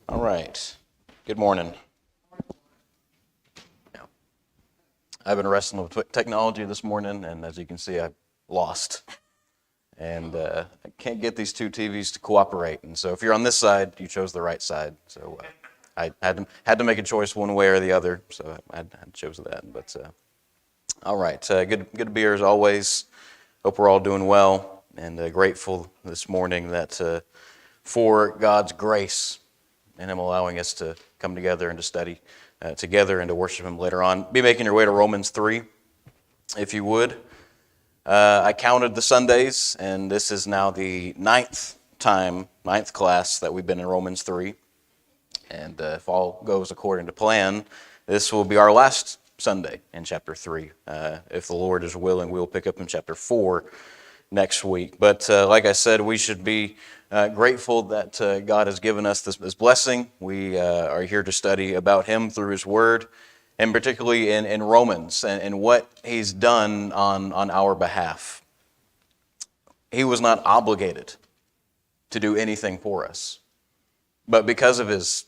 All right. Good morning. Yeah. I've been wrestling with technology this morning, and as you can see, I lost. And I can't get these two TVs to cooperate. And so if you're on this side, you chose the right side. So I had to make a choice one way or the other. So I chose that. But all right. Good to be here as always. Hope we're all doing well, and grateful this morning that for God's grace and Him allowing us to come together and to study together and to worship Him later on. Be making your way to Romans 3, if you would. I counted the Sundays, and this is now the ninth class that we've been in Romans 3. And if all goes according to plan, this will be our last Sunday in chapter 3. If the Lord is willing, we'll pick up in chapter 4 next week. But like I said, we should be grateful that God has given us this blessing. We are here to study about Him through His Word, and particularly in Romans and what He's done on our behalf. He was not obligated to do anything for us, but because of His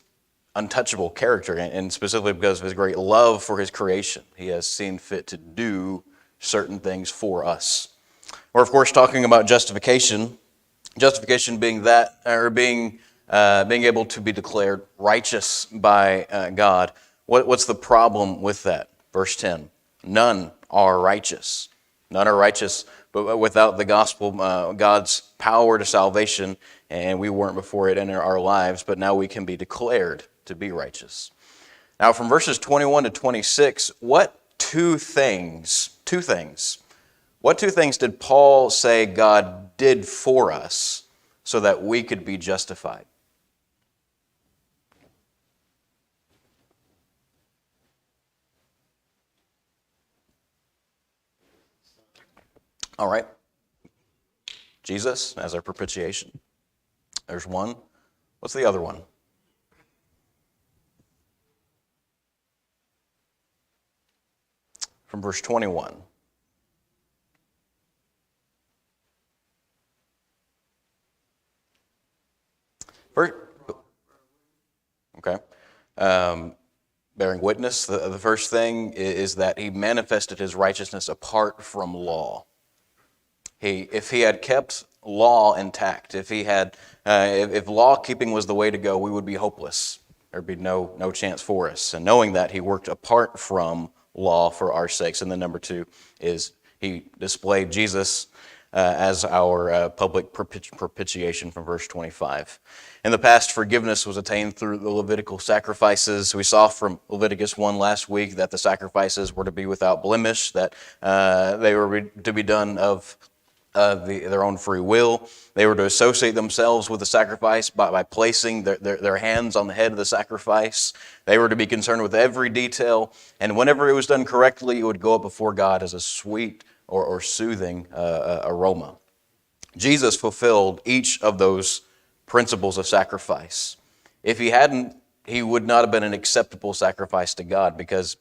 untouchable character, and specifically because of His great love for His creation, He has seen fit to do certain things for us. We're, of course, talking about justification. Justification being that, or being able to be declared righteous by God. What's the problem with that? Verse 10, none are righteous. None are righteous, but without the gospel, God's power to salvation, and we weren't before it in our lives, but now we can be declared to be righteous. Now from verses 21 to 26, what two things did Paul say God did for us so that we could be justified? All right. Jesus as our propitiation. There's one. What's the other one? From verse 21. Okay. Bearing witness, the first thing is that He manifested His righteousness apart from law. If He had kept law intact, if law keeping was the way to go, we would be hopeless. There'd be no chance for us. And knowing that, He worked apart from law for our sakes. And then number two is He displayed Jesus as our public propitiation from verse 25. In the past, forgiveness was attained through the Levitical sacrifices. We saw from Leviticus 1 last week that the sacrifices were to be without blemish, that they were to be done of their own free will. They were to associate themselves with the sacrifice by placing their hands on the head of the sacrifice. They were to be concerned with every detail, and whenever it was done correctly, it would go up before God as a sweet or soothing aroma. Jesus fulfilled each of those principles of sacrifice. If He hadn't, He would not have been an acceptable sacrifice to God, because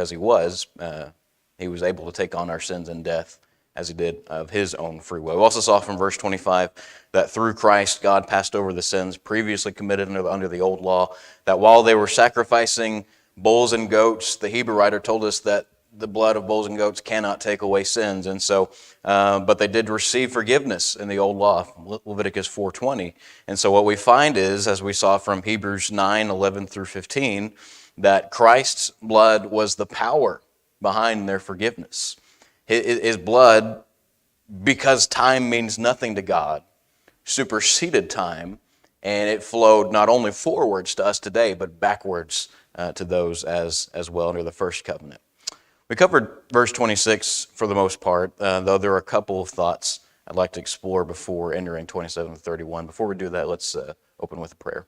He was able to take on our sins and death as He did of His own free will. We also saw from verse 25 that through Christ, God passed over the sins previously committed under the old law, that while they were sacrificing bulls and goats, the Hebrew writer told us that the blood of bulls and goats cannot take away sins. And so, but they did receive forgiveness in the old law, Leviticus 4:20. And so what we find is, as we saw from Hebrews 9:11 through 15, that Christ's blood was the power behind their forgiveness. His blood, because time means nothing to God, superseded time, and it flowed not only forwards to us today, but backwards to those as well under the first covenant. We covered verse 26 for the most part, though there are a couple of thoughts I'd like to explore before entering 27 to 31. Before we do that, let's open with a prayer.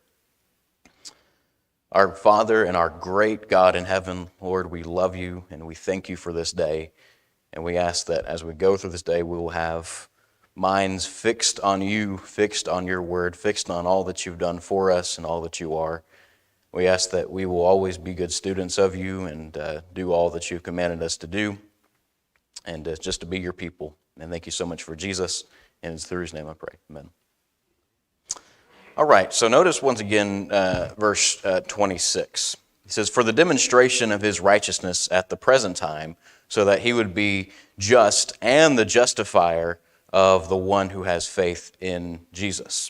Our Father and our great God in heaven, Lord, we love You and we thank You for this day. And we ask that as we go through this day, we will have minds fixed on You, fixed on Your word, fixed on all that You've done for us and all that You are. We ask that we will always be good students of You and do all that You've commanded us to do, and just to be Your people. And thank You so much for Jesus, and it's through His name I pray. Amen. All right, so notice once again verse 26. He says, "For the demonstration of his righteousness at the present time, so that he would be just and the justifier of the one who has faith in Jesus."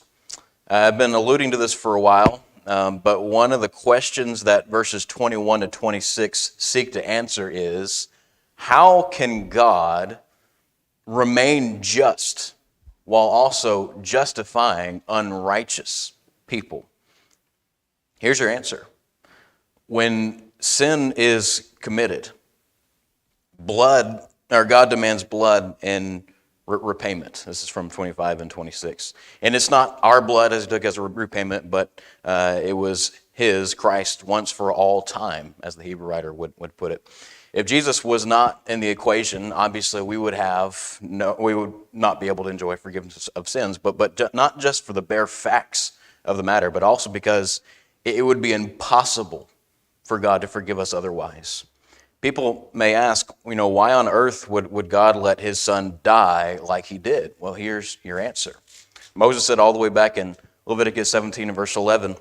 I've been alluding to this for a while, but one of the questions that verses 21 to 26 seek to answer is, how can God remain just while also justifying unrighteous people? Here's your answer. When sin is committed, God demands blood in repayment. This is from 25 and 26. And it's not our blood as he took as a repayment, but it was his, Christ, once for all time, as the Hebrew writer would put it. If Jesus was not in the equation, obviously we would not be able to enjoy forgiveness of sins, but not just for the bare facts of the matter, but also because it would be impossible for God to forgive us otherwise. People may ask, why on earth would God let his son die like he did? Well, here's your answer. Moses said all the way back in Leviticus 17 and verse 11,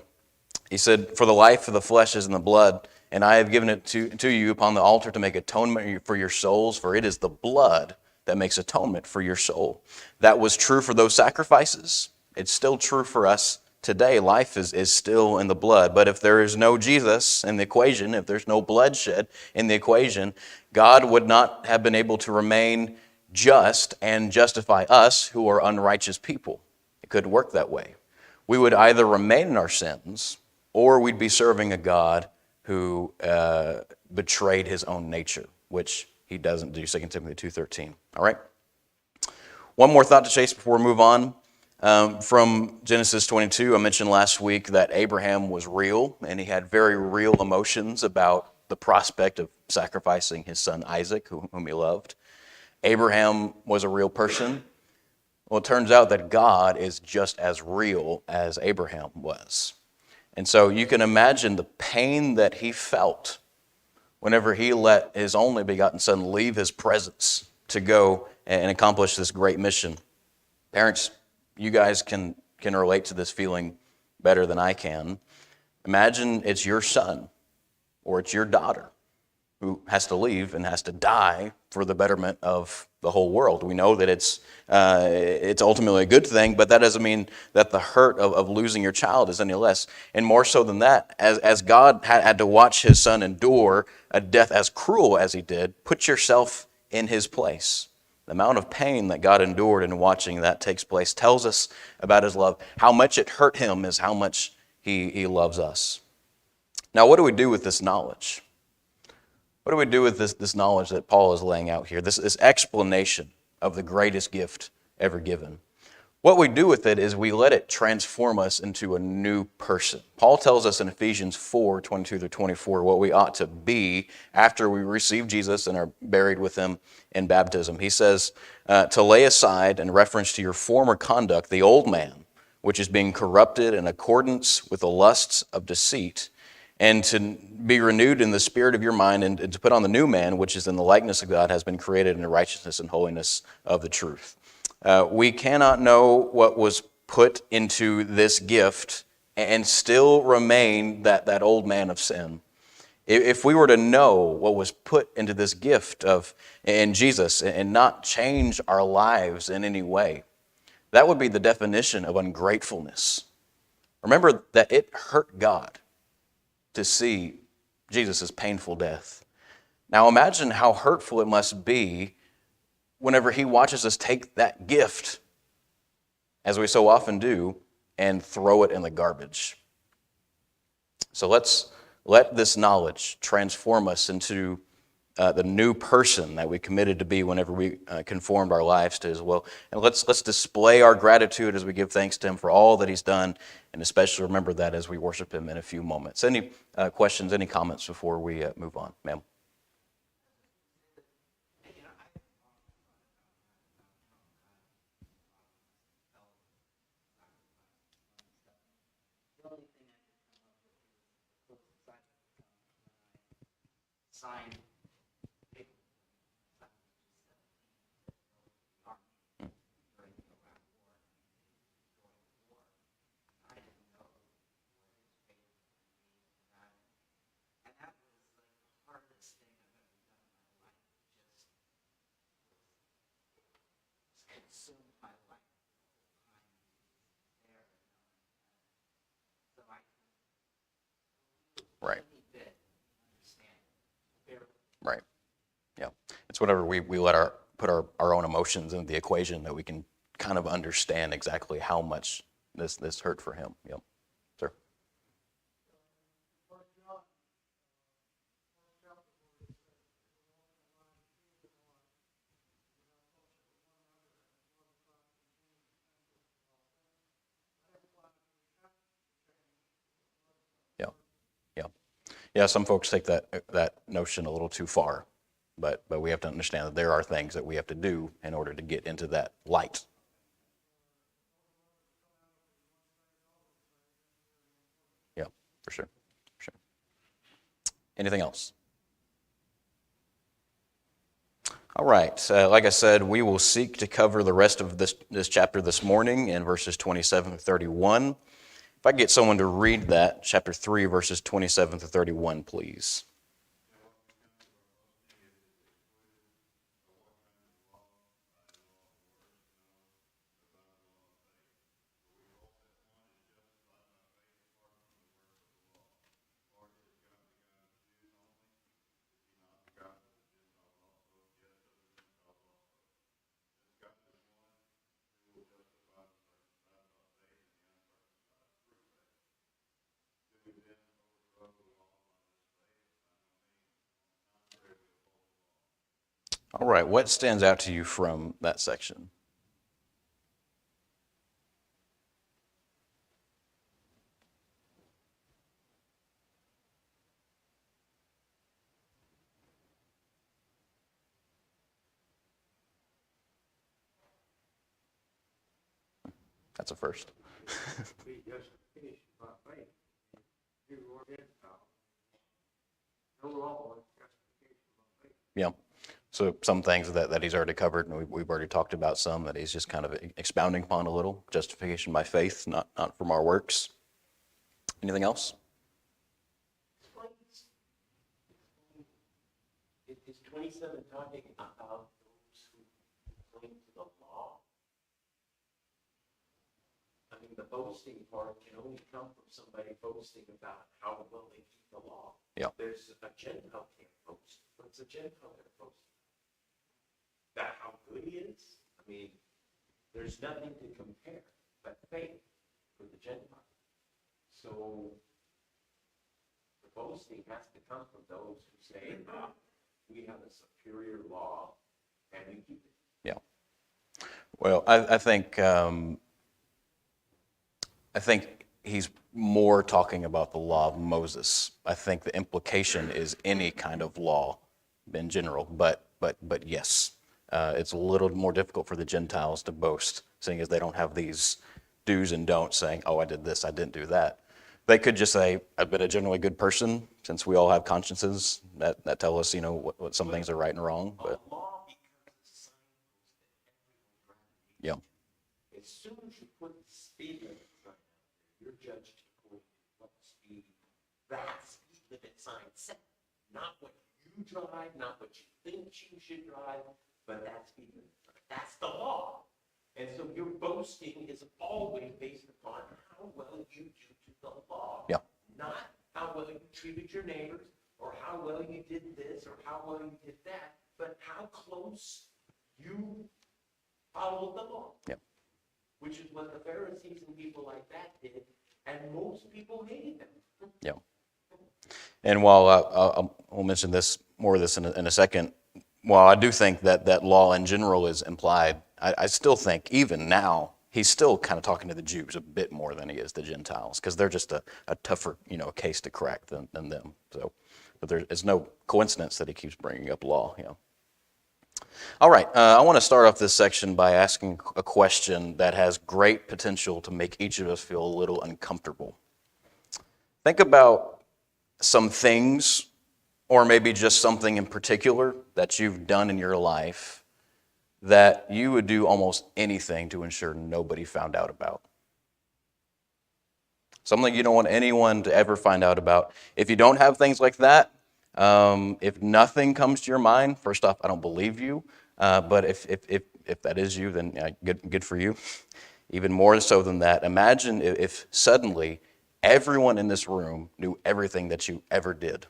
he said, "For the life of the flesh is in the blood, and I have given it to you upon the altar to make atonement for your souls, for it is the blood that makes atonement for your soul." That was true for those sacrifices. It's still true for us today. Life is still in the blood. But if there is no Jesus in the equation, if there's no bloodshed in the equation, God would not have been able to remain just and justify us who are unrighteous people. It couldn't work that way. We would either remain in our sins, or we'd be serving a God who betrayed his own nature, which he doesn't do, 2 Timothy 2:13. All right? One more thought to chase before we move on. From Genesis 22, I mentioned last week that Abraham was real, and he had very real emotions about the prospect of sacrificing his son Isaac, whom he loved. Abraham was a real person. Well, it turns out that God is just as real as Abraham was. And so you can imagine the pain that he felt whenever he let his only begotten son leave his presence to go and accomplish this great mission. Parents, you guys can relate to this feeling better than I can. Imagine it's your son or it's your daughter who has to leave and has to die for the betterment of the whole world. We know that it's ultimately a good thing, but that doesn't mean that the hurt of losing your child is any less. And more so than that, as God had to watch his son endure a death as cruel as he did, put yourself in his place. The amount of pain that God endured in watching that takes place tells us about his love. How much it hurt him is how much he loves us. Now, what do we do with this knowledge? What do we do with this knowledge that Paul is laying out here, this explanation of the greatest gift ever given? What we do with it is we let it transform us into a new person. Paul tells us in Ephesians 4:22-24 what we ought to be after we receive Jesus and are buried with him in baptism. He says to lay aside, in reference to your former conduct, the old man, which is being corrupted in accordance with the lusts of deceit, and to be renewed in the spirit of your mind, and to put on the new man, which is in the likeness of God, has been created in the righteousness and holiness of the truth. We cannot know what was put into this gift and still remain that old man of sin. If we were to know what was put into this gift in Jesus and not change our lives in any way, that would be the definition of ungratefulness. Remember that it hurt God to see Jesus' painful death. Now imagine how hurtful it must be whenever he watches us take that gift, as we so often do, and throw it in the garbage. So let's let this knowledge transform us into the new person that we committed to be whenever we conformed our lives to his will. And let's display our gratitude as we give thanks to him for all that he's done, and especially remember that as we worship him in a few moments. Any questions, any comments before we move on? Ma'am? Yeah. It's whenever we put our own emotions into the equation that we can kind of understand exactly how much this hurt for him. Yep. Sir. Yeah. Yeah. Yeah, some folks take that notion a little too far, but we have to understand that there are things that we have to do in order to get into that light. Yeah, for sure. For sure. Anything else? All right. Like I said, we will seek to cover the rest of this chapter this morning in verses 27 to 31. If I could get someone to read that, chapter 3, verses 27 to 31, please. All right. What stands out to you from that section? That's a first. Yeah. So some things that he's already covered, and we've already talked about some that he's just kind of expounding upon a little. Justification by faith, not from our works. Anything else? Is 27 talking about those who cling to the law? I mean, the boasting part can only come from somebody boasting about how well they keep the law. Yeah. There's a Gentile can't boast. What's a Gentile going to boast? That how good he is? I mean, there's nothing to compare but faith for the Gentile. So the boasting has to come from those who say, we have a superior law and we keep it. Yeah. Well, I think he's more talking about the law of Moses. I think the implication is any kind of law in general, but yes, it's a little more difficult for the Gentiles to boast, seeing as they don't have these do's and don'ts saying, oh, I did this, I didn't do that. They could just say, I've been a generally good person, since we all have consciences that tell us, what some things are right and wrong. But law becomes a signpost that everyone yeah, as soon as you put the speed limit sign out there, you're judged according to what speed that speed limit sign set. Not what you drive, not what you think you should drive, but that speed limit sign. That's the law. And so your boasting is always based upon how well you do to the law. Yeah. Not how well you treated your neighbors, or how well you did this, or how well you did that, but how close you followed the law. Yeah. Which is what the Pharisees and people like that did, and most people hated them. yeah. And while I'll mention more of this in a second, while I do think that law in general is implied, I still think even now he's still kind of talking to the Jews a bit more than he is the Gentiles, because they're just a tougher case to crack than them. So, but it's no coincidence that he keeps bringing up law. All right, I want to start off this section by asking a question that has great potential to make each of us feel a little uncomfortable. Think about some things, or maybe just something in particular that you've done in your life that you would do almost anything to ensure nobody found out about. Something you don't want anyone to ever find out about. If you don't have things like that, if nothing comes to your mind, first off, I don't believe you. But if that is you, then good for you. Even more so than that, imagine if suddenly everyone in this room knew everything that you ever did.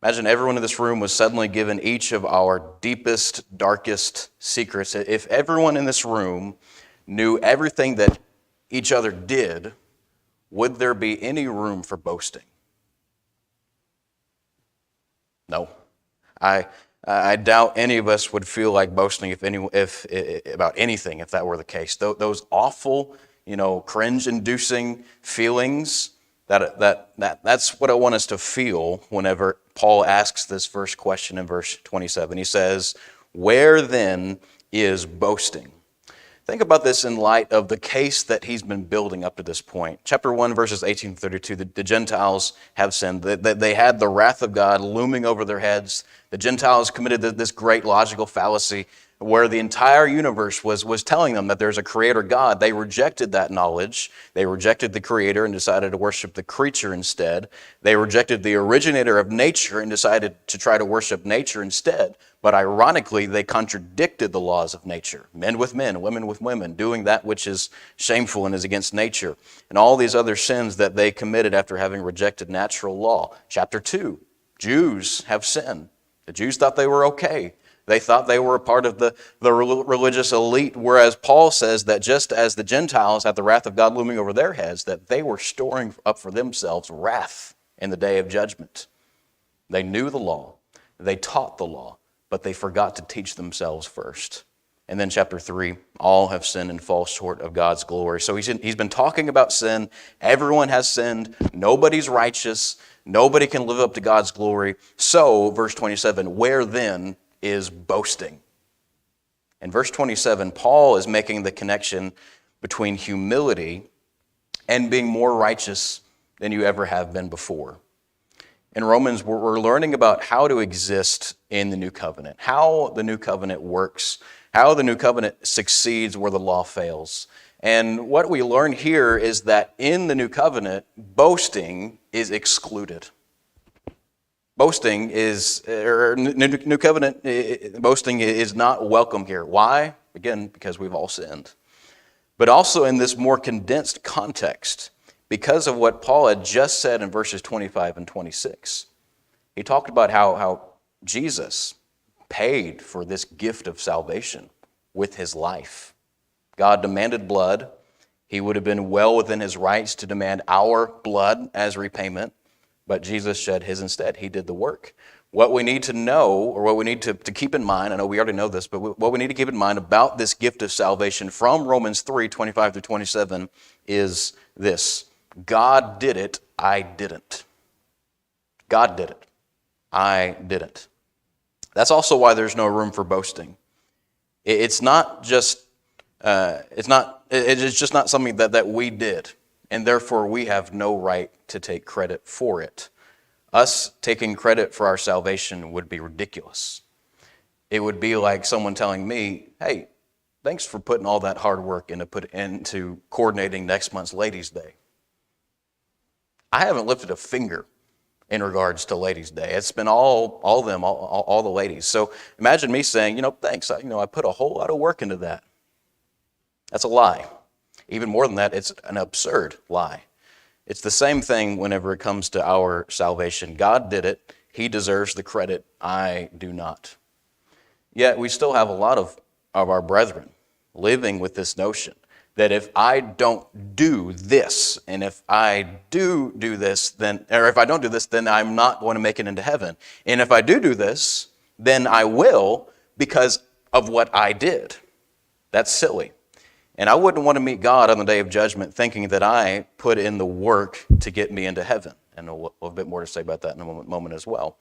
Imagine everyone in this room was suddenly given each of our deepest, darkest secrets. If everyone in this room knew everything that each other did, would there be any room for boasting? No. I doubt any of us would feel like boasting if about anything if that were the case. Those awful, cringe-inducing feelings, that's what I want us to feel whenever Paul asks this first question in verse 27. He says, "Where then is boasting?" Think about this in light of the case that he's been building up to this point. Chapter 1, verses 18 to 32, the Gentiles have sinned. They had the wrath of God looming over their heads. The Gentiles committed this great logical fallacy where the entire universe was telling them that there's a creator God. They rejected that knowledge. They rejected the creator and decided to worship the creature instead. They rejected the originator of nature and decided to try to worship nature instead. But ironically, they contradicted the laws of nature. Men with men, women with women, doing that which is shameful and is against nature. And all these other sins that they committed after having rejected natural law. Chapter 2, Jews have sinned. The Jews thought they were okay. They thought they were a part of the religious elite, whereas Paul says that just as the Gentiles had the wrath of God looming over their heads, that they were storing up for themselves wrath in the day of judgment. They knew the law. They taught the law, but they forgot to teach themselves first. And then chapter 3, all have sinned and fall short of God's glory. So he's been talking about sin. Everyone has sinned. Nobody's righteous. Nobody can live up to God's glory. So, verse 27, where then is boasting? In verse 27, Paul is making the connection between humility and being more righteous than you ever have been before. In Romans, we're learning about how to exist in the new covenant, how the new covenant works, how the new covenant succeeds where the law fails. And what we learn here is that in the new covenant, boasting is excluded. Boasting is, or new covenant, boasting is not welcome here. Why? Again, because we've all sinned. But also in this more condensed context, because of what Paul had just said in verses 25 and 26. He talked about how Jesus paid for this gift of salvation with his life. God demanded blood. He would have been well within his rights to demand our blood as repayment, but Jesus shed his instead. He did the work. What we need to know, or what we need to keep in mind, I know we already know this, but what we need to keep in mind about this gift of salvation from Romans 3, 25 through 27 is this. God did it, I didn't. God did it, I didn't. That's also why there's no room for boasting. It's just not something that we did, and therefore we have no right to take credit for it. Us taking credit for our salvation would be ridiculous. It would be like someone telling me, "Hey, thanks for putting all that hard work into coordinating next month's Ladies' Day." I haven't lifted a finger in regards to Ladies' Day. It's been all the ladies. So imagine me saying, thanks. I put a whole lot of work into that. That's a lie. Even more than that, it's an absurd lie. It's the same thing whenever it comes to our salvation. God did it. He deserves the credit. I do not. Yet we still have a lot of our brethren living with this notion that if I don't do this, and if I do this, if I don't do this, then I'm not going to make it into heaven. And if I do this, then I will because of what I did. That's silly. And I wouldn't want to meet God on the day of judgment thinking that I put in the work to get me into heaven. And a little bit more to say about that in a moment as well.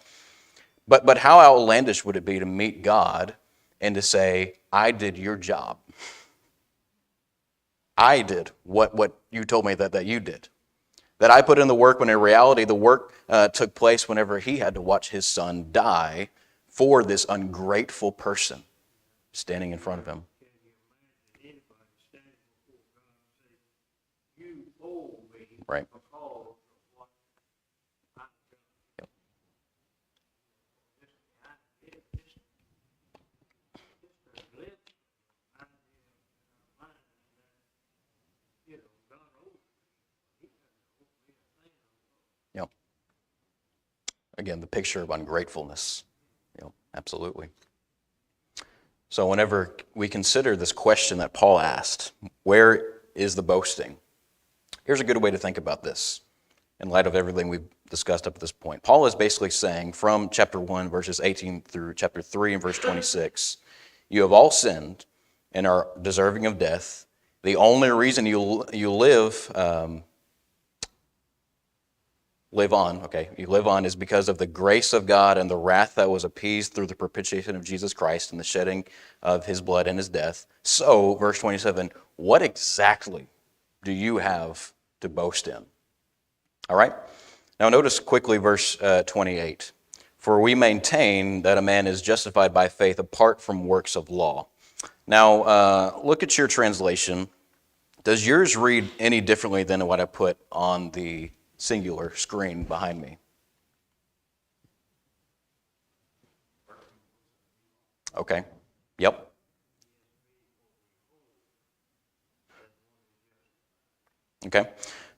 But how outlandish would it be to meet God and to say, I did your job. I did what you told me that you did. That I put in the work when in reality the work took place whenever he had to watch his son die for this ungrateful person standing in front of him. Right. Yep. Again, the picture of ungratefulness. Absolutely. So whenever we consider this question that Paul asked, where is the boasting? Here's a good way to think about this in light of everything we've discussed up to this point. Paul is basically saying from chapter 1, verses 18 through chapter 3 and verse 26, you have all sinned and are deserving of death. The only reason you live on is because of the grace of God and the wrath that was appeased through the propitiation of Jesus Christ and the shedding of his blood and his death. So, verse 27, what exactly do you have to boast in? All right? Now notice quickly verse 28. For we maintain that a man is justified by faith apart from works of law. Now, look at your translation. Does yours read any differently than what I put on the singular screen behind me? Okay. Yep. Okay.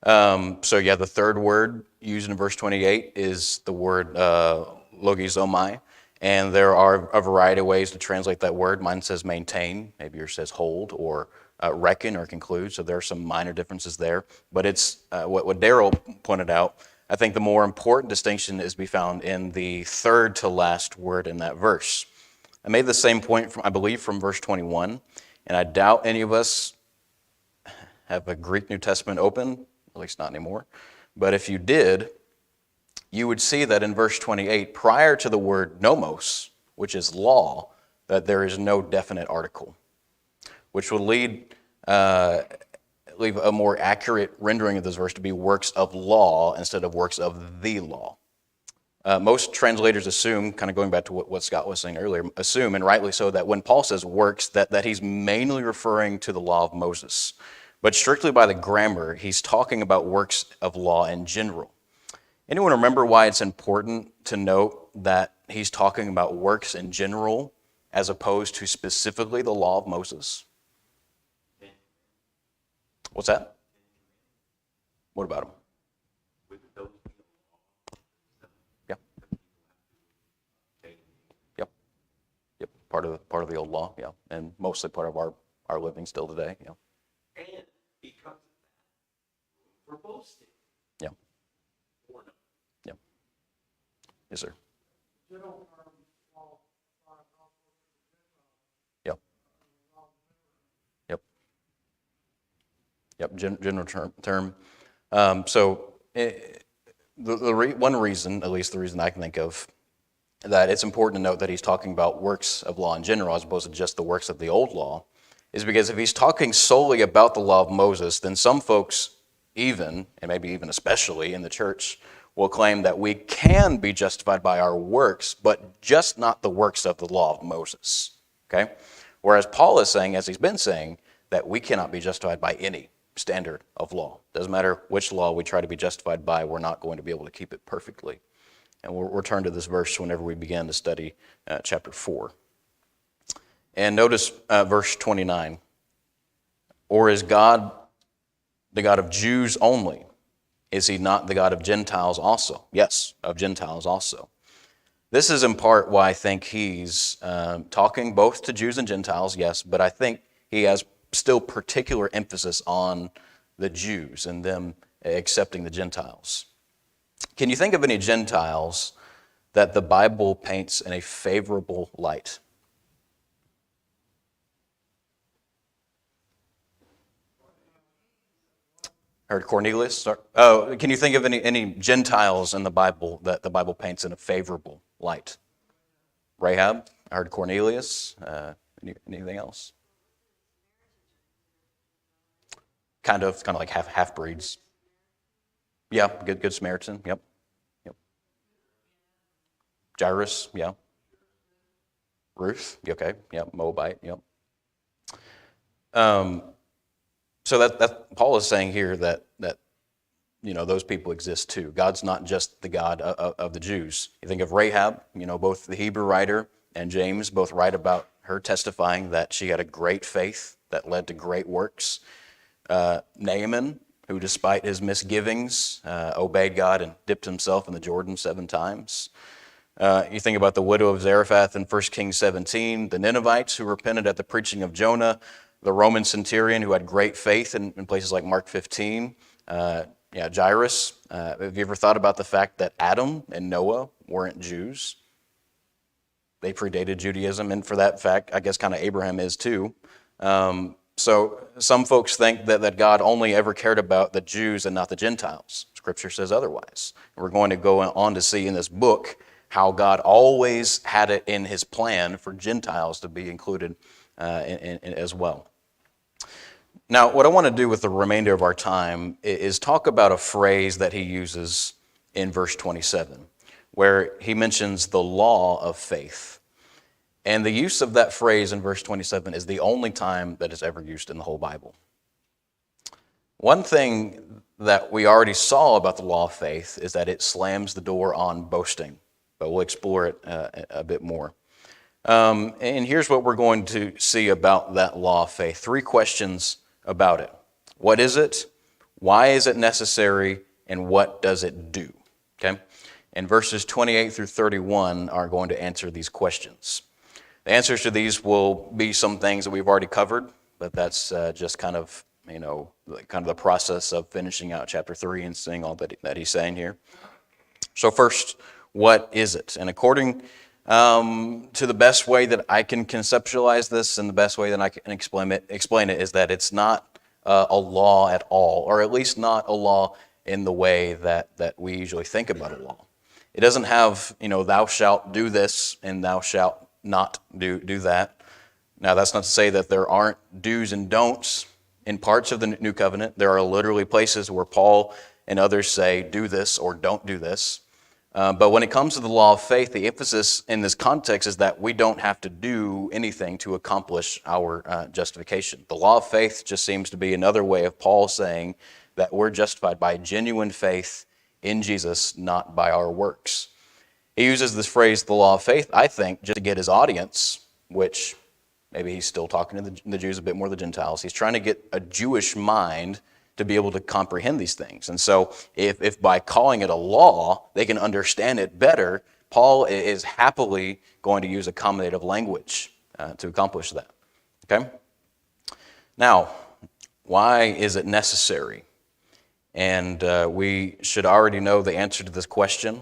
The third word used in verse 28 is the word logizomai, and there are a variety of ways to translate that word. Mine says maintain, maybe yours says hold, or reckon or conclude, so there are some minor differences there. But it's what Darrell pointed out. I think the more important distinction is to be found in the third to last word in that verse. I made the same point, I believe, from verse 21, and I doubt any of us have a Greek New Testament open, at least not anymore. But if you did, you would see that in verse 28, prior to the word nomos, which is law, that there is no definite article, which would leave a more accurate rendering of this verse to be works of law instead of works of the law. Most translators assume, kind of going back to what Scott was saying earlier, assume, and rightly so, that when Paul says works, that he's mainly referring to the law of Moses. But strictly by the grammar, he's talking about works of law in general. Anyone remember why it's important to note that he's talking about works in general as opposed to specifically the law of Moses? What's that? What about him? Yeah. Yep. Part of the old law, yeah, and mostly part of our living still today, yeah. And because of that, we're boasting. Yeah. Or no. Yeah. Yes, sir. Yep. Yep. Yep. General term. One reason, at least the reason I can think of, that it's important to note that he's talking about works of law in general as opposed to just the works of the old law, is because if he's talking solely about the law of Moses, then some folks even, and maybe even especially in the church, will claim that we can be justified by our works, but just not the works of the law of Moses. Okay? Whereas Paul is saying, as he's been saying, that we cannot be justified by any standard of law. Doesn't matter which law we try to be justified by, we're not going to be able to keep it perfectly. And we'll return to this verse whenever we begin to study chapter 4. And notice verse 29. Or is God the God of Jews only? Is he not the God of Gentiles also? Yes, of Gentiles also. This is in part why I think he's talking both to Jews and Gentiles, yes, but I think he has still particular emphasis on the Jews and them accepting the Gentiles. Can you think of any Gentiles that the Bible paints in a favorable light? Heard Cornelius? Oh, can you think of any Gentiles in the Bible that the Bible paints in a favorable light? Rahab? I heard Cornelius. Anything else? Kind of like half breeds. Yeah, good Samaritan. Yep. Jairus. Yeah. Ruth. Okay. Yep. Moabite. Yep. So that Paul is saying here that those people exist too. God's not just the God of the Jews. You think of Rahab. Both the Hebrew writer and James both write about her testifying that she had a great faith that led to great works. Naaman, who, despite his misgivings, obeyed God and dipped himself in the Jordan 7 times. You think about the widow of Zarephath in 1 Kings 17, the Ninevites who repented at the preaching of Jonah, the Roman centurion who had great faith in places like Mark 15, Jairus. Have you ever thought about the fact that Adam and Noah weren't Jews? They predated Judaism, and for that fact, I guess kind of Abraham is too. So some folks think that God only ever cared about the Jews and not the Gentiles. Scripture says otherwise. We're going to go on to see in this book how God always had it in his plan for Gentiles to be included as well. Now, what I want to do with the remainder of our time is talk about a phrase that he uses in verse 27, where he mentions the law of faith. And the use of that phrase in verse 27 is the only time that it's ever used in the whole Bible. One thing that we already saw about the law of faith is that it slams the door on boasting, but we'll explore it a bit more. And here's what we're going to see about that law of faith. 3 questions about it. What is it? Why is it necessary? And what does it do? Okay? And verses 28 through 31 are going to answer these questions. The answers to these will be some things that we've already covered, but that's just kind of the process of finishing out chapter 3 and seeing all that he's saying here. So first, what is it? And according to the best way that I can conceptualize this and the best way that I can explain it is that it's not a law at all, or at least not a law in the way that we usually think about a law. It doesn't have, thou shalt do this and thou shalt not do that. Now, that's not to say that there aren't do's and don'ts in parts of the New Covenant. There are literally places where Paul and others say, do this or don't do this. But when it comes to the law of faith, the emphasis in this context is that we don't have to do anything to accomplish our justification. The law of faith just seems to be another way of Paul saying that we're justified by genuine faith in Jesus, not by our works. He uses this phrase, the law of faith, I think, just to get his audience, which maybe he's still talking to the Jews a bit more than the Gentiles. He's trying to get a Jewish mind to be able to comprehend these things. And so if by calling it a law, they can understand it better, Paul is happily going to use accommodative language to accomplish that. Okay? Now, why is it necessary? And we should already know the answer to this question.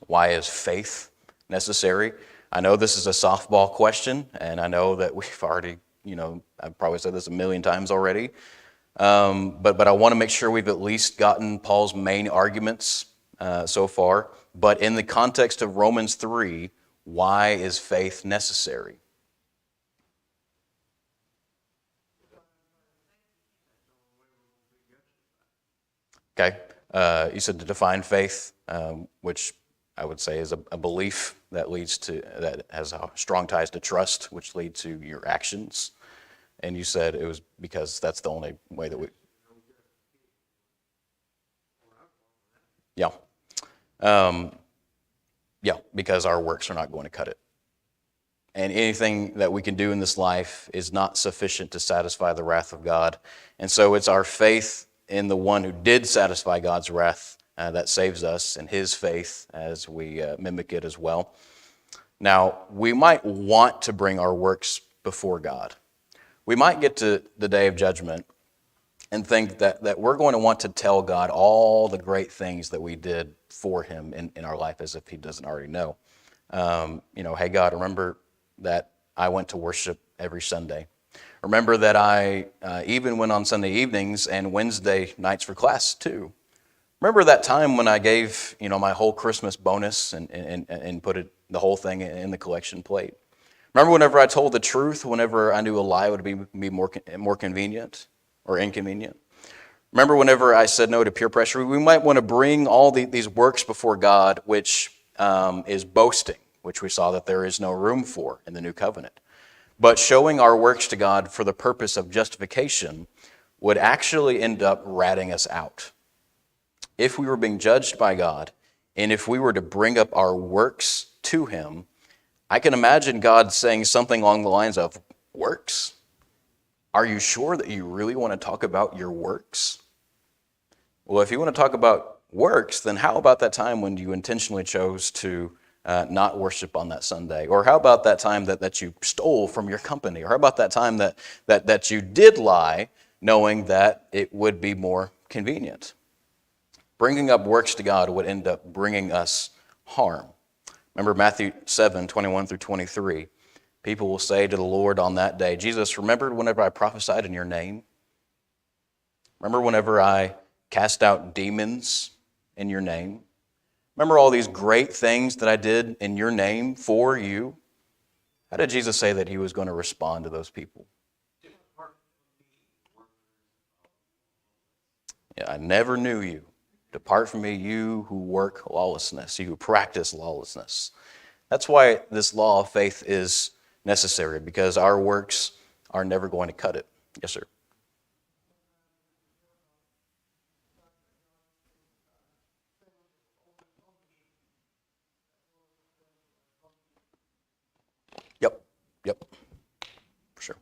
Why is faith necessary? I know this is a softball question, and I know that we've already, I've probably said this a million times already, but I want to make sure we've at least gotten Paul's main arguments so far. But in the context of Romans 3, why is faith necessary? Okay, you said to define faith, which I would say is a belief that has strong ties to trust, which lead to your actions. And you said it was because that's the only way that we... Yeah. Because our works are not going to cut it. And anything that we can do in this life is not sufficient to satisfy the wrath of God. And so it's our faith in the one who did satisfy God's wrath that saves us, and his faith as we mimic it as well. Now, we might want to bring our works before God. We might get to the day of judgment and think that we're going to want to tell God all the great things that we did for him in our life as if he doesn't already know. Hey God, remember that I went to worship every Sunday. Remember that I even went on Sunday evenings and Wednesday nights for class too. Remember that time when I gave, my whole Christmas bonus and put the whole thing in the collection plate? Remember whenever I told the truth, whenever I knew a lie would be more convenient or inconvenient? Remember whenever I said no to peer pressure? We might want to bring all these works before God, which is boasting, which we saw that there is no room for in the New Covenant. But showing our works to God for the purpose of justification would actually end up ratting us out. If we were being judged by God, and if we were to bring up our works to him, I can imagine God saying something along the lines of, works? Are you sure that you really want to talk about your works? Well, if you want to talk about works, then how about that time when you intentionally chose to not worship on that Sunday? Or how about that time that you stole from your company? Or how about that time that you did lie, knowing that it would be more convenient? Bringing up works to God would end up bringing us harm. Remember Matthew 7:21 through 23. People will say to the Lord on that day, Jesus, remember whenever I prophesied in your name? Remember whenever I cast out demons in your name? Remember all these great things that I did in your name for you? How did Jesus say that he was going to respond to those people? Yeah, I never knew you. Depart from me, you who work lawlessness, you who practice lawlessness. That's why this law of faith is necessary, because our works are never going to cut it. Yes, sir. Yep. Yep. For sure.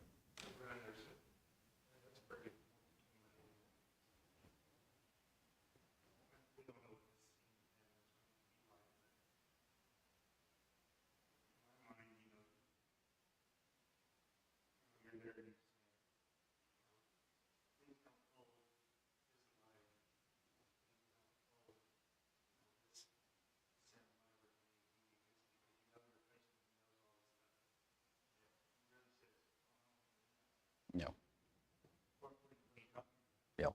Yeah. Yeah.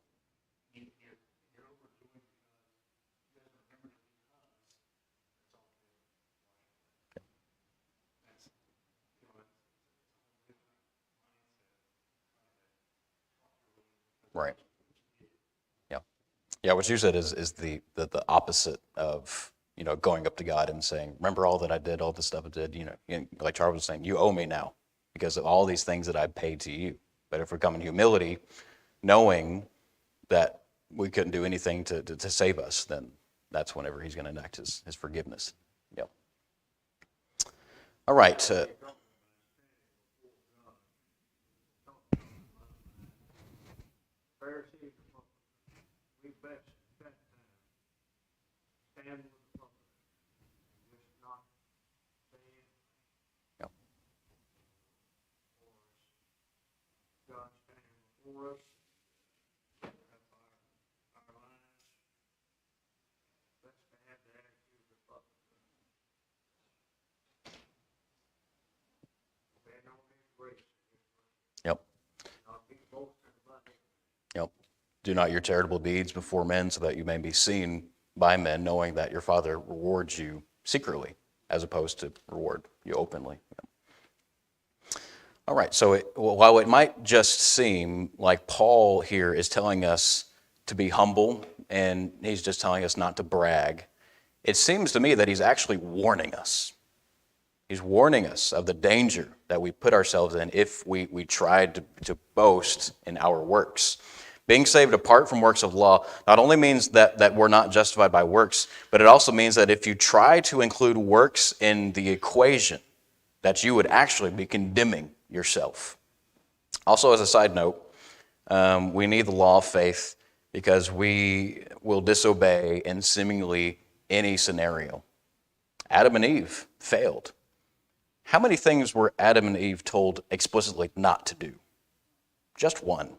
Right. Yeah. Yeah, what you said is the opposite of, going up to God and saying, remember all that I did, all the stuff I did, like Charles was saying, you owe me now because of all these things that I paid to you. But if we come in humility, knowing that we couldn't do anything to save us, then that's whenever he's going to enact his forgiveness. Yep. All right. Yep. Yep. Yep. Do not your charitable deeds before men so that you may be seen by men, knowing that your Father rewards you secretly as opposed to reward you openly. All right, so while it might just seem like Paul here is telling us to be humble and he's just telling us not to brag, it seems to me that he's actually warning us. He's warning us of the danger that we put ourselves in if we tried to boast in our works. Being saved apart from works of law not only means that we're not justified by works, but it also means that if you try to include works in the equation, that you would actually be condemning yourself. Also, as a side note, we need the law of faith because we will disobey in seemingly any scenario. Adam and Eve failed. How many things were Adam and Eve told explicitly not to do? Just one.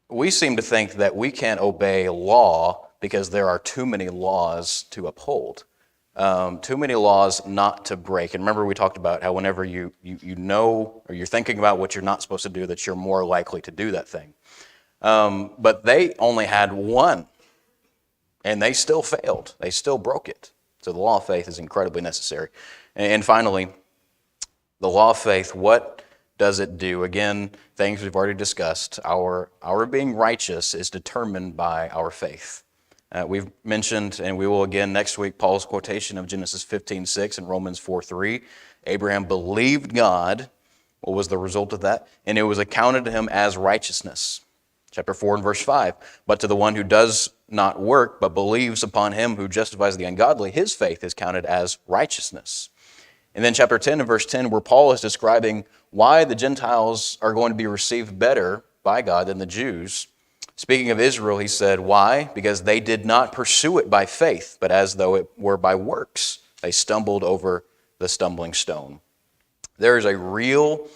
We seem to think that we can't obey law because there are too many laws to uphold. Too many laws not to break. And remember we talked about how whenever you know or you're thinking about what you're not supposed to do, that you're more likely to do that thing. But they only had one, and they still failed. They still broke it. So the law of faith is incredibly necessary. And finally, the law of faith, what does it do? Again, things we've already discussed. Our being righteous is determined by our faith. We've mentioned, and we will again next week, Paul's quotation of Genesis 15:6 and Romans 4:3. Abraham believed God. What was the result of that? And it was accounted to him as righteousness. Chapter 4 and verse 5. But to the one who does not work, but believes upon him who justifies the ungodly, his faith is counted as righteousness. And then chapter 10 and verse 10, where Paul is describing why the Gentiles are going to be received better by God than the Jews, Speaking of Israel, he said, why? Because they did not pursue it by faith, but as though it were by works. They stumbled over the stumbling stone. There is a real,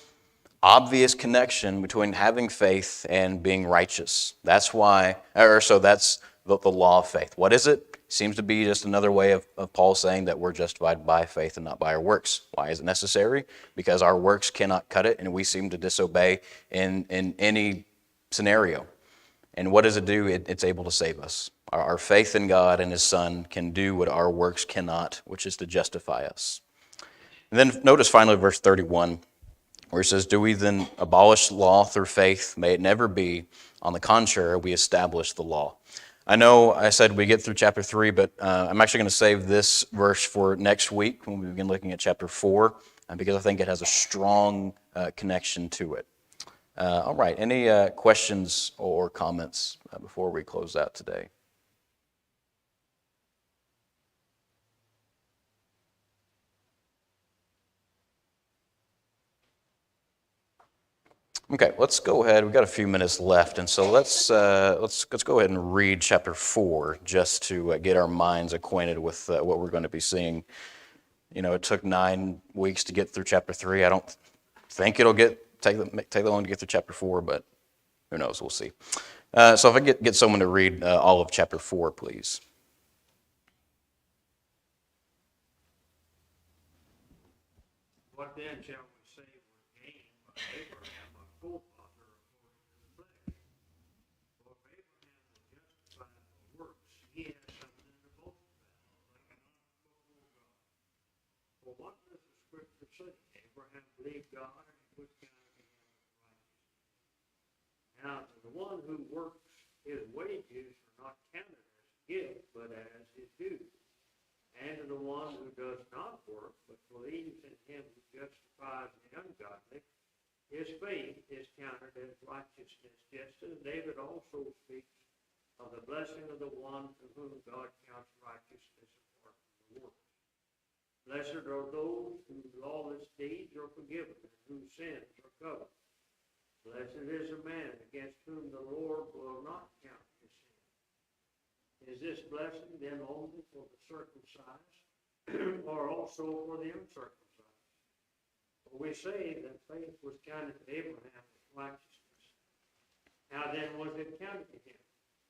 obvious connection between having faith and being righteous. That's why, that's the law of faith. What is it? Seems to be just another way of Paul saying that we're justified by faith and not by our works. Why is it necessary? Because our works cannot cut it, and we seem to disobey in any scenario. And what does it do? It's able to save us. Our faith in God and His Son can do what our works cannot, which is to justify us. And then notice finally verse 31, where it says, do we then abolish law through faith? May it never be. On the contrary, we establish the law. I know I said we get through chapter 3, but I'm actually going to save this verse for next week when we begin looking at chapter 4, because I think it has a strong connection to it. All right, any questions or comments before we close out today? Okay, let's go ahead. We've got a few minutes left, and so let's go ahead and read chapter 4 just to get our minds acquainted with what we're going to be seeing. You know, it took 9 weeks to get through chapter 3. I don't think it'll take that long to get through chapter 4, but who knows? We'll see. So if I get someone to read all of chapter 4, please. What then shall we say was gained by Abraham, our forefather, according to the flesh? For if Abraham was justified by works, he has something to boast about, like an honor before God. For what does the Scripture say? Abraham believed God, and it was counted to him as righteousness. Now, to the one who works, his wages are not counted as a gift, but as his due. And to the one who does not work, but believes in him who justifies the ungodly, his faith is counted as righteousness, just as David also speaks of the blessing of the one to whom God counts righteousness apart from the works. Blessed are those whose lawless deeds are forgiven, and whose sins are covered. Blessed is the man against whom the Lord will not count his sin. Is this blessing then only for the circumcised, or also for the uncircumcised? For we say that faith was counted to Abraham as righteousness. How then was it counted to him?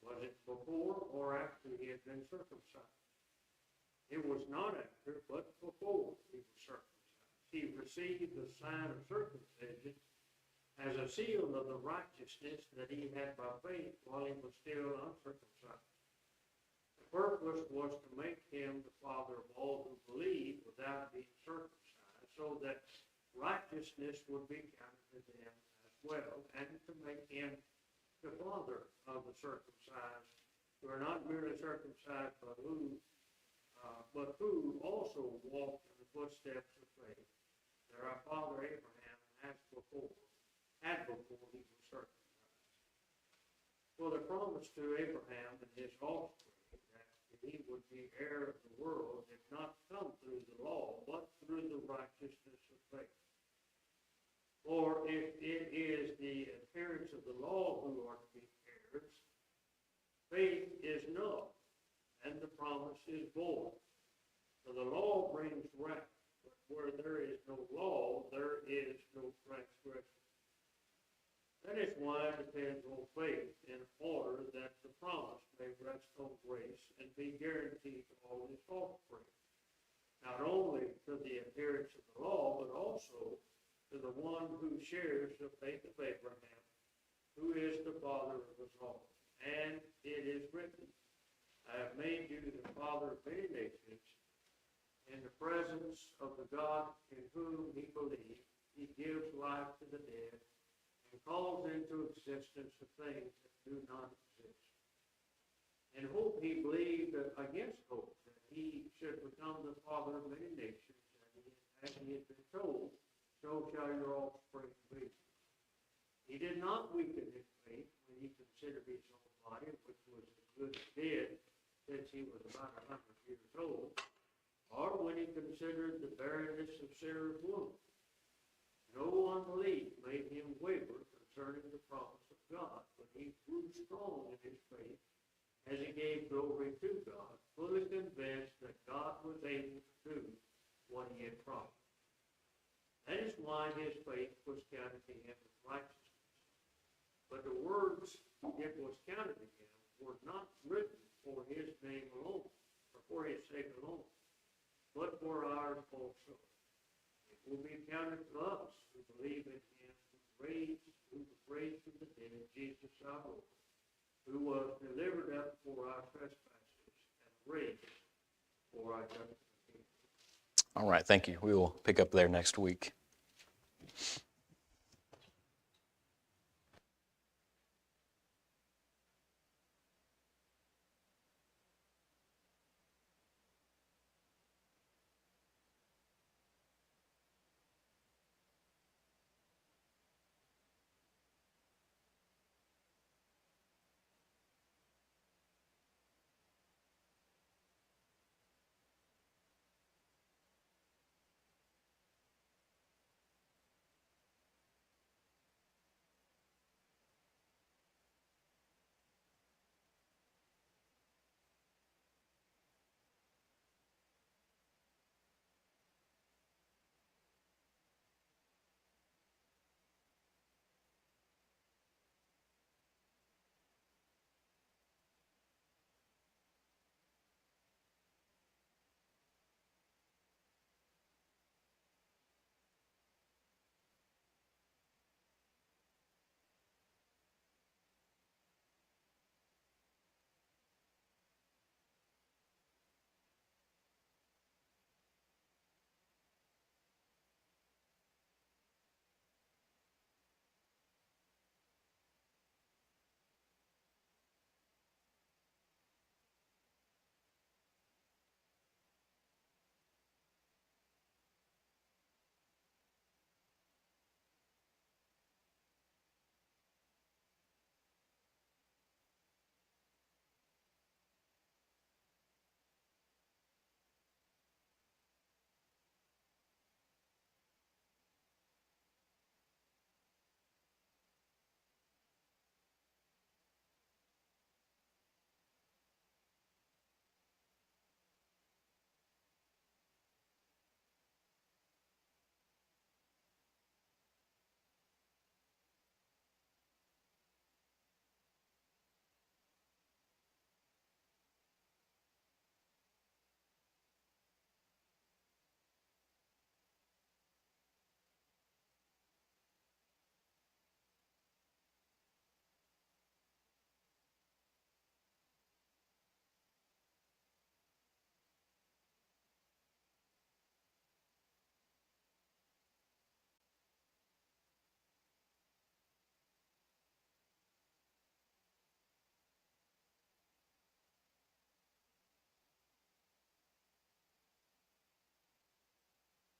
Was it before or after he had been circumcised? It was not after, but before he was circumcised. He received the sign of circumcision as a seal of the righteousness that he had by faith while he was still uncircumcised. The purpose was to make him the father of all who believe without being circumcised, so that righteousness would be counted to them as well, and to make him the father of the circumcised, who are not merely circumcised, but who also walk in the footsteps of faith. That our father Abraham had before he was circumcised. For the promise to Abraham and his offspring, he would be heir of the world, did not come through the law, but through the righteousness of faith. For if it is the adherents of the law who are to be heirs, faith is null, and the promise is void. For the law brings wrath, but where there is no law, there is no transgression. That is why it depends on faith, in order that the promise may rest on grace and be guaranteed to all his offspring, not only to the adherents of the law, but also to the one who shares the faith of Abraham, who is the father of us all. And it is written, I have made you the father of many nations. In the presence of the God in whom he believed, he gives life to the dead, and calls into existence the things that do not exist. In hope he believed against hope that he should become the father of many nations, and as he had been told, so shall your offspring be. He did not weaken his faith when he considered his own body, which was as good as dead since he was about 100 years old, or when he considered the barrenness of Sarah's womb. No unbelief made him waver concerning the promise of God, but he grew strong in as he gave glory to God, fully convinced that God was able to do what he had promised. That is why his faith was counted to him as righteousness. But the words "it was counted to him" were not written for his name alone, or for his sake alone, but for ours also. It will be counted to us who believe in him who was raised from the dead, Jesus our Lord, who was delivered up for our trespasses and raised for our justification. All right, thank you. We will pick up there next week.